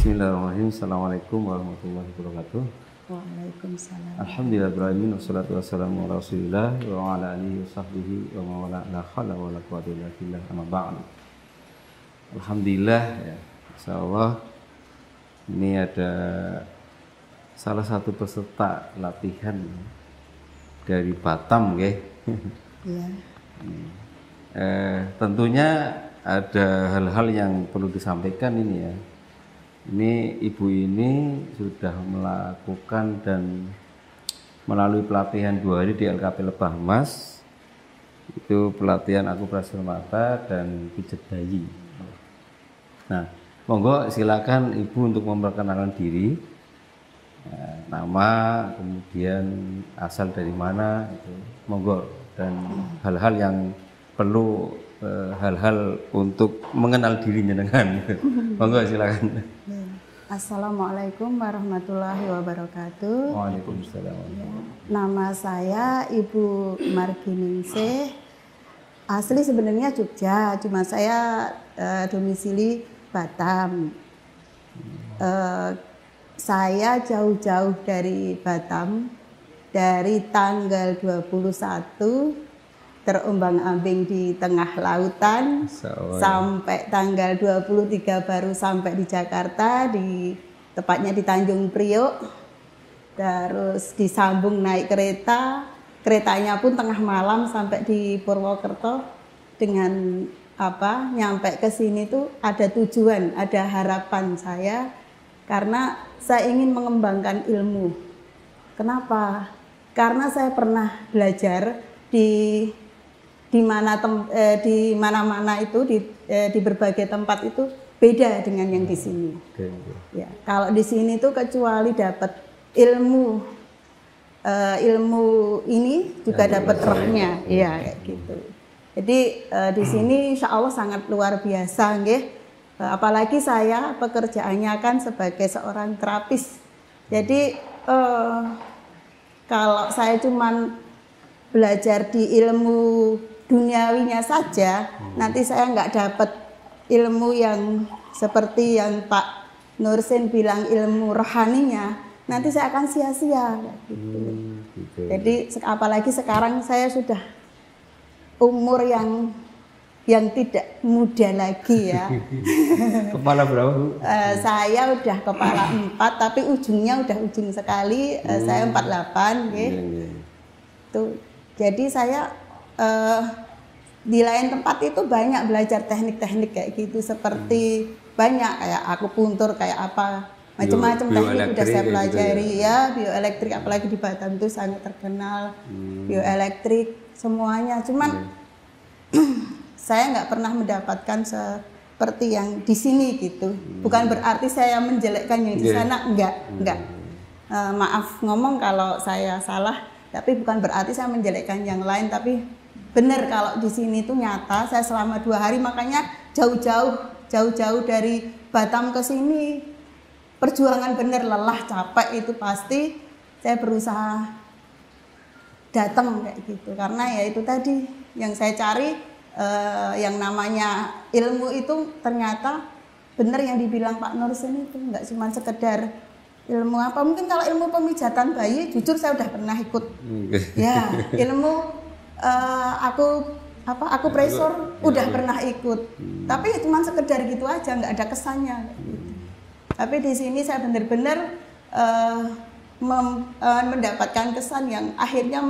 Bismillahirrahmanirrahim. Assalamualaikum warahmatullahi wabarakatuh. Waalaikumsalam. Alhamdulillahirrahmanirrahim. Wassalatu wassalamu ala rasulillah wa ala alihi wa sahbihi wa mawala la khala wa la quwwata illa billah amma ba'du. Alhamdulillah ya, insyaallah ini ada salah satu peserta latihan dari Batam ya. Iya. Tentunya ada hal-hal yang perlu disampaikan ini ya. Ini ibu ini sudah melakukan dan melalui pelatihan 2 hari di LKP Lebah Mas. Itu pelatihan akupressur mata dan pijat bayi. Nah, monggo silakan ibu untuk memperkenalkan diri, nama, kemudian asal dari mana, itu monggo, dan hal-hal yang perlu hal-hal untuk mengenal dirinya dengan monggo silakan. Assalamualaikum warahmatullahi wabarakatuh. Waalaikumsalam. Nama saya Ibu Marginingsih. Asli sebenarnya Jogja, cuma saya domisili Batam. Saya jauh-jauh dari Batam, dari tanggal 21 terombang-ambing di tengah lautan sampai tanggal 23 baru sampai di Jakarta, tepatnya di Tanjung Priok. Terus disambung naik kereta, keretanya pun tengah malam sampai di Purwokerto. Dengan nyampe ke sini tuh ada tujuan, ada harapan saya karena saya ingin mengembangkan ilmu. Kenapa? Karena saya pernah belajar di mana-mana itu di berbagai tempat itu beda dengan yang di sini. Ya, kalau di sini tuh kecuali dapat ilmu ini juga dapat rohnya, ya kayak gitu. Jadi di sini insya Allah sangat luar biasa, nggih. Apalagi saya pekerjaannya kan sebagai seorang terapis. Jadi kalau saya cuman belajar di ilmu duniawinya saja, nanti saya nggak dapat ilmu yang seperti yang Pak Nursin bilang ilmu rohaninya, nanti saya akan sia-sia. Gitu. Jadi apalagi sekarang saya sudah umur yang tidak muda lagi ya. Kepala berapa Bu? Saya udah kepala 4, tapi ujungnya udah ujung sekali. Saya 48, gitu. Tuh. Jadi saya di lain tempat itu banyak belajar teknik-teknik kayak gitu, seperti banyak kayak akupuntur, kayak apa macam-macam teknik udah saya pelajari gitu ya. Bioelektrik, apalagi di Batam itu sangat terkenal bioelektrik semuanya. Cuman saya nggak pernah mendapatkan seperti yang di sini gitu. Bukan berarti saya menjelekkan yang di sana, enggak. Maaf ngomong kalau saya salah. Tapi bukan berarti saya menjelekkan yang lain, tapi benar kalau di sini tuh nyata. Saya selama 2 hari, makanya jauh-jauh dari Batam ke sini, perjuangan bener, lelah, capek itu pasti. Saya berusaha datang kayak gitu, karena ya itu tadi yang saya cari, yang namanya ilmu itu ternyata benar yang dibilang Pak Nursin itu, nggak cuma sekedar ilmu apa. Mungkin kalau ilmu pemijatan bayi, jujur saya udah pernah ikut. Ya, ilmu aku presor udah pernah ikut. Tapi cuma sekedar gitu aja, nggak ada kesannya. Gitu. Tapi di sini saya benar-benar mendapatkan kesan yang akhirnya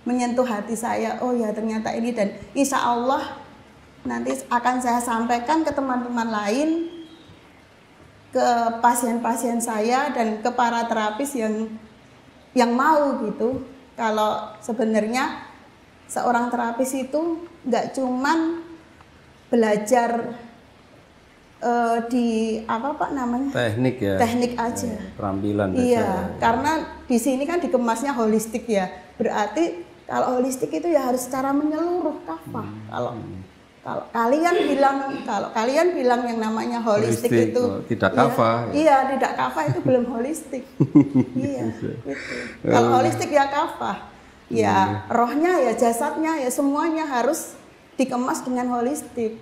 menyentuh hati saya. Oh ya ternyata ini, dan insya Allah nanti akan saya sampaikan ke teman-teman lain, ke pasien-pasien saya dan ke para terapis yang mau gitu. Kalau sebenarnya seorang terapis itu nggak cuman belajar di teknik ya, teknik aja, keterampilan. Iya, karena di sini kan dikemasnya holistik ya. Berarti kalau holistik itu ya harus secara menyeluruh kafah. Kalau kalian bilang yang namanya holistik itu tidak kafah. Iya, tidak kafah itu belum holistik. Iya, gitu. Kalau holistik ya kafah. Ya, rohnya ya, jasadnya ya, semuanya harus dikemas dengan holistik.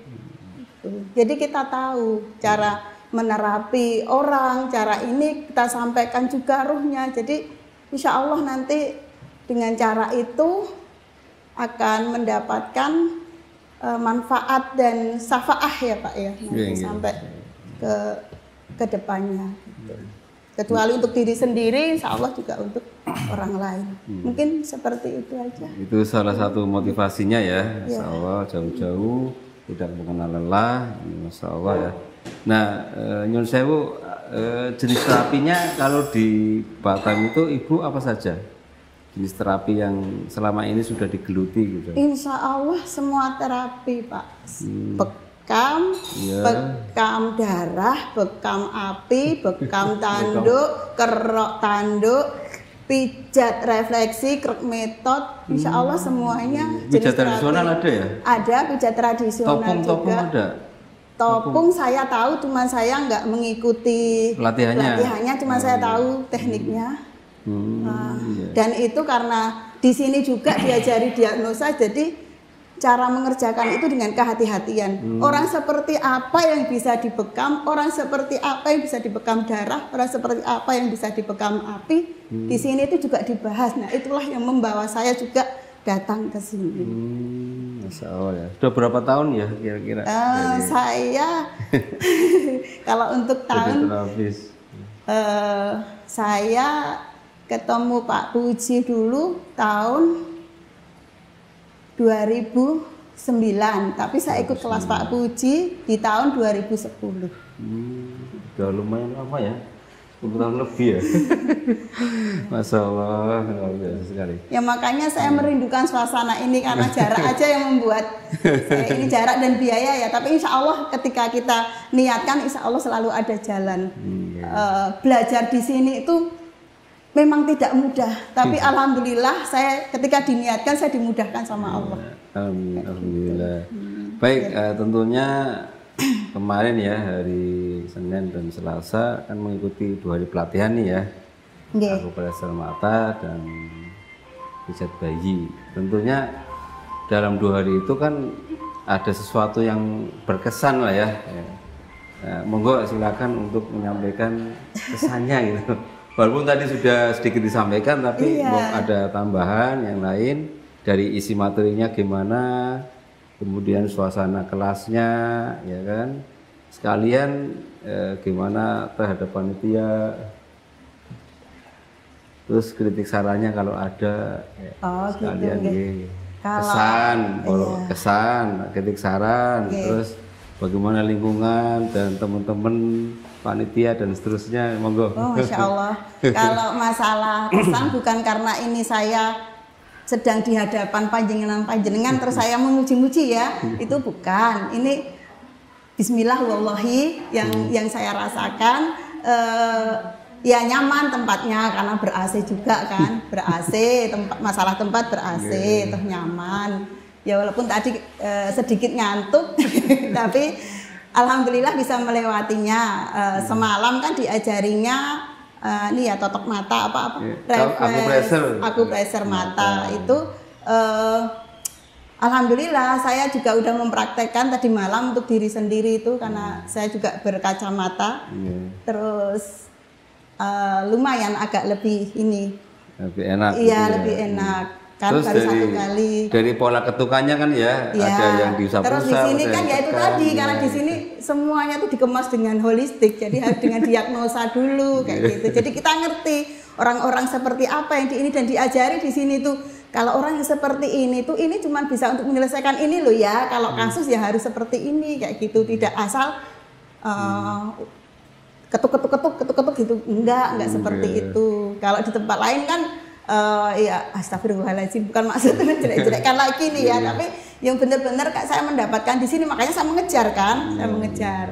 Jadi kita tahu cara menerapi orang, cara ini kita sampaikan juga ruhnya. Jadi insya Allah nanti dengan cara itu akan mendapatkan manfaat dan syafaah ya Pak ya, nanti sampai ke depannya. Kecuali untuk diri sendiri, insya Allah juga untuk orang lain. Mungkin seperti itu aja. Itu salah satu motivasinya ya, Masya Allah, jauh-jauh tidak mengenal lelah, Masya Allah ya. Nah, Nyun Sewu, jenis terapinya kalau di Batam itu Ibu apa saja? Jenis terapi yang selama ini sudah digeluti gitu? Insya Allah semua terapi Pak. Bekam, bekam darah, bekam api, bekam tanduk, kerok tanduk, pijat refleksi, krek metode, insya Allah semuanya. Pijat tradisional ada ya? Ada pijat tradisional topung juga. Ada? Topung saya tahu, cuma saya nggak mengikuti pelatihannya, cuma saya tahu tekniknya. Dan itu karena di sini juga diajari diagnosa, jadi cara mengerjakan itu dengan kehati-hatian. Orang seperti apa yang bisa dibekam, orang seperti apa yang bisa dibekam darah, orang seperti apa yang bisa dibekam api. Di sini itu juga dibahas. Nah, itulah yang membawa saya juga datang ke sini. Masya Allah ya. Sudah berapa tahun ya kira-kira? Saya kalau untuk tahun saya ketemu Pak Puji dulu tahun 2009, tapi saya ikut kelas Pak Puji di tahun 2010. Udah lumayan lama ya, 10 tahun lebih ya. Masya Allah, luar biasa sekali. Ya makanya saya merindukan suasana ini karena jarak aja yang membuat saya ini jarak dan biaya ya. Tapi insya Allah ketika kita niatkan, insya Allah selalu ada jalan. Belajar di sini itu memang tidak mudah, tapi alhamdulillah saya ketika diniatkan saya dimudahkan sama Allah. Amin, alhamdulillah. Baik, tentunya kemarin ya hari Senin dan Selasa kan mengikuti 2 hari pelatihan nih ya. Akupresur mata dan pijat bayi. Tentunya dalam 2 hari itu kan ada sesuatu yang berkesan lah ya. Monggo silakan untuk menyampaikan kesannya gitu. Walaupun tadi sudah sedikit disampaikan, tapi ada tambahan yang lain dari isi materinya gimana, kemudian suasana kelasnya, ya kan, sekalian gimana terhadap panitia, terus kritik sarannya kalau ada, sekalian gitu. Kesan, kritik saran, terus bagaimana lingkungan dan teman-teman panitia dan seterusnya, monggo. Oh, Masya Allah. Kalau masalah kesan bukan karena ini saya sedang di hadapan panjenengan terus saya memuji-muji ya, itu bukan. Ini Bismillah wallahi yang saya rasakan. Ya nyaman tempatnya karena ber-AC juga kan, ber-AC, masalah tempat ber-AC, terus nyaman. Ya walaupun tadi sedikit ngantuk, tapi alhamdulillah bisa melewatinya. Semalam kan diajarinya ini ya totok mata apa akupresur mata itu. Alhamdulillah saya juga udah mempraktekkan tadi malam untuk diri sendiri itu karena saya juga berkacamata. Terus lumayan agak lebih ini. Lebih enak. Iya lebih enak. Kan terus baru 1 kali. Dari pola ketukannya kan ya, ada yang diusap-usap. Terus di sini kan ya itu tadi karena di sini semuanya tuh dikemas dengan holistik, jadi harus dengan diagnosa dulu kayak gitu. Jadi kita ngerti orang-orang seperti apa yang di ini dan diajari di sini tuh. Kalau orang yang seperti ini tuh ini cuma bisa untuk menyelesaikan ini loh ya. Kalau kasus ya harus seperti ini kayak gitu, tidak asal ketuk gitu. Enggak seperti itu. Kalau di tempat lain kan ya astagfirullahaladzim, bukan maksudnya jelek-jelekkan lagi nih ya, tapi yang benar-benar saya mendapatkan di sini, makanya saya mengejar kan, saya mengejar.